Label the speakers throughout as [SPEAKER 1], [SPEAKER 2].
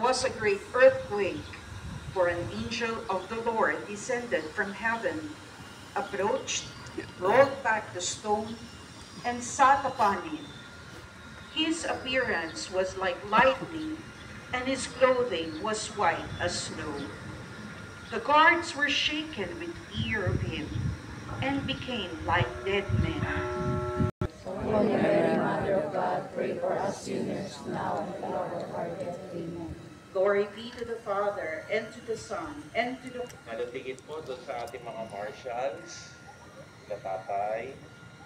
[SPEAKER 1] was a great earthquake, for an angel of the Lord descended from heaven, approached, rolled back the stone, and sat upon it. His appearance was like lightning, and his clothing was white as snow. The guards were shaken with fear of him, and became like dead men.
[SPEAKER 2] Holy Mary, Mother of God, pray for us sinners, now and at the hour of our death. Amen.
[SPEAKER 1] Glory be to the Father, and to the Son, and to the...
[SPEAKER 3] Nalatingin po doon sa ating mga marshals, sa tatay,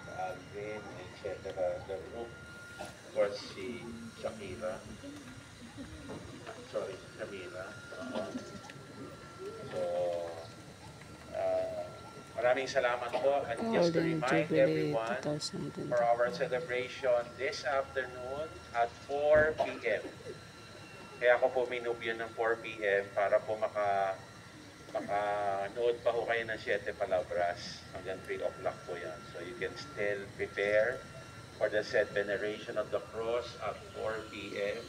[SPEAKER 3] sa Alvin, etc. The group, of course, si Shakira. Sorry, Camila. So, maraming salamat po. And just to remind everyone for our celebration this afternoon at 4 p.m. Kaya ako po minubyo ng 4 p.m. para po makanood pa ho kayo ng 7 palabras hanggang 3 o'clock po yan. So you can still prepare for the said veneration of the cross at 4 p.m.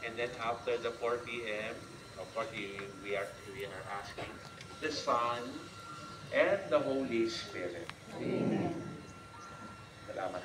[SPEAKER 3] And then after the 4 p.m., of course, we are asking the Son and the Holy Spirit.
[SPEAKER 2] Amen.
[SPEAKER 3] Salamat.